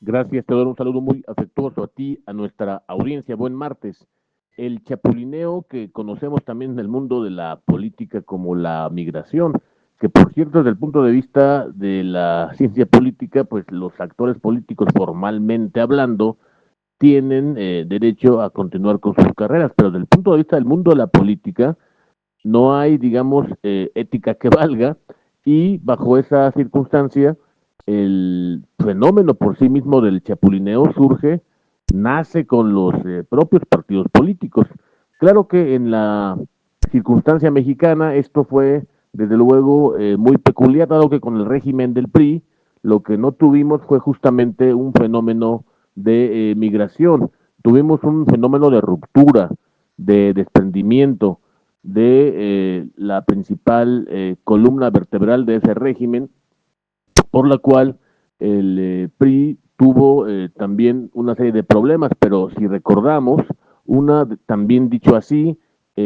Gracias, te doy un saludo muy afectuoso a ti, a nuestra audiencia. Buen martes. El chapulineo que conocemos también en el mundo de la política como la migración, que por cierto, desde el punto de vista de la ciencia política, pues los actores políticos formalmente hablando tienen derecho a continuar con sus carreras, pero desde el punto de vista del mundo de la política no hay, digamos, ética que valga y bajo esa circunstancia el fenómeno por sí mismo del chapulineo surge, nace con los propios partidos políticos. Claro que en la circunstancia mexicana esto fue desde luego muy peculiar, dado que con el régimen del PRI lo que no tuvimos fue justamente un fenómeno de migración, tuvimos un fenómeno de ruptura, de desprendimiento de la principal columna vertebral de ese régimen, por la cual el PRI tuvo también una serie de problemas, pero si recordamos, también dicho así,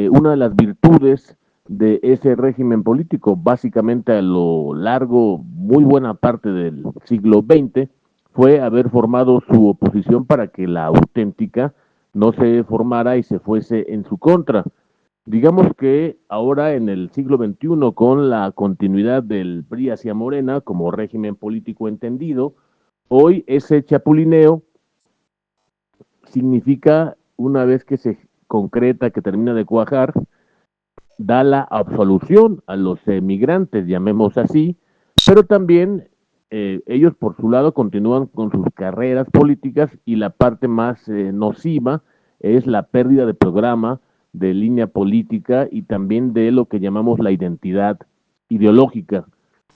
una de las virtudes de ese régimen político, básicamente a lo largo, muy buena parte del siglo XX, fue haber formado su oposición para que la auténtica no se formara y se fuese en su contra. Digamos que ahora en el siglo XXI, con la continuidad del PRI hacia Morena como régimen político entendido, hoy ese chapulineo significa, una vez que se concreta, que termina de cuajar, da la absolución a los migrantes, llamemos así, pero también ellos por su lado continúan con sus carreras políticas y la parte más nociva es la pérdida de programa, de línea política y también de lo que llamamos la identidad ideológica.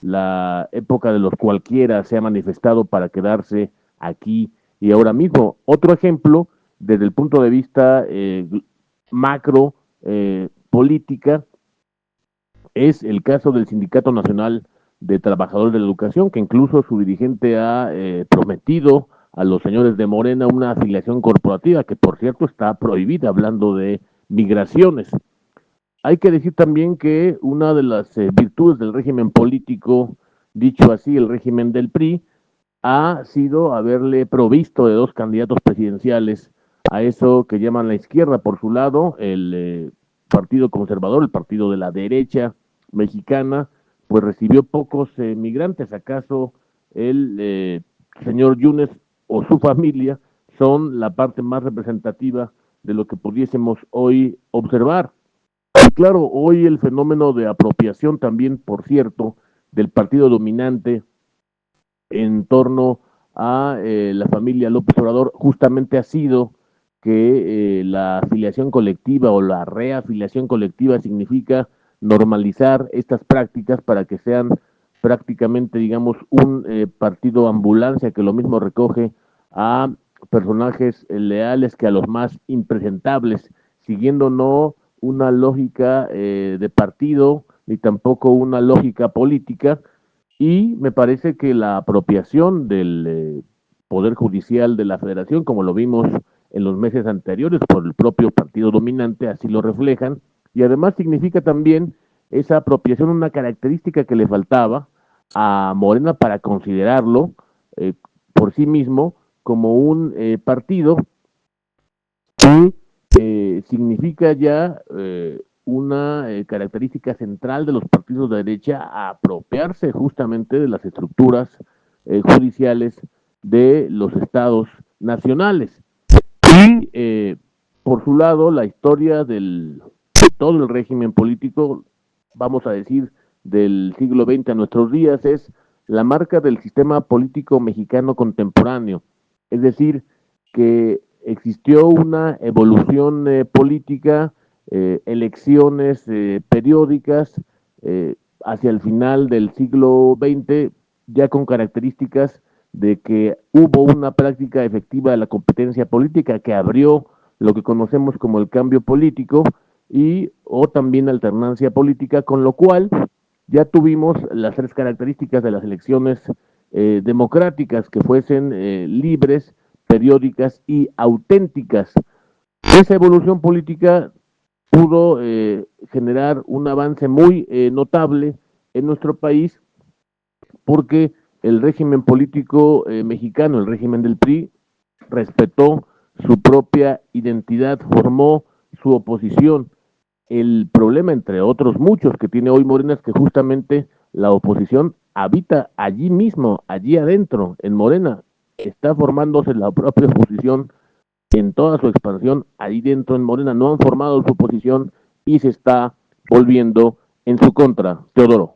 La época de los cualquiera se ha manifestado para quedarse aquí y ahora mismo. Otro ejemplo, desde el punto de vista macro, política, es el caso del Sindicato Nacional de Trabajadores de la Educación, que incluso su dirigente ha prometido a los señores de Morena una afiliación corporativa, que por cierto está prohibida, hablando de migraciones. Hay que decir también que una de las virtudes del régimen político, dicho así, el régimen del PRI, ha sido haberle provisto de dos candidatos presidenciales a eso que llaman la izquierda. Por su lado, el Partido Conservador, el partido de la derecha mexicana, pues recibió pocos migrantes. ¿Acaso el señor Yunes o su familia son la parte más representativa de lo que pudiésemos hoy observar? Y claro, hoy el fenómeno de apropiación también, por cierto, del partido dominante en torno a la familia López Obrador, justamente ha sido que la afiliación colectiva o la reafiliación colectiva significa normalizar estas prácticas para que sean prácticamente, digamos, un partido ambulancia que lo mismo recoge a personajes leales que a los más impresentables, siguiendo no una lógica de partido ni tampoco una lógica política, y me parece que la apropiación del Poder Judicial de la Federación, como lo vimos en los meses anteriores por el propio partido dominante, así lo reflejan, y además significa también esa apropiación una característica que le faltaba a Morena para considerarlo eh, por sí mismo como un partido que significa ya una característica central de los partidos de derecha a apropiarse justamente de las estructuras judiciales de los estados nacionales. Y por su lado, la historia de todo el régimen político, vamos a decir, del siglo XX a nuestros días, es la marca del sistema político mexicano contemporáneo. Es decir, que existió una evolución política, elecciones periódicas hacia el final del siglo XX, ya con características de que hubo una práctica efectiva de la competencia política que abrió lo que conocemos como el cambio político y o también alternancia política, con lo cual ya tuvimos las tres características de las elecciones democráticas, que fuesen libres, periódicas y auténticas. Esa evolución política pudo generar un avance muy notable en nuestro país porque el régimen político mexicano, el régimen del PRI, respetó su propia identidad, formó su oposición. El problema, entre otros muchos que tiene hoy Morena, es que justamente la oposición habita allí mismo, allí adentro, en Morena. Está formándose la propia oposición en toda su expansión, ahí dentro en Morena. No han formado su oposición y se está volviendo en su contra. Teodoro.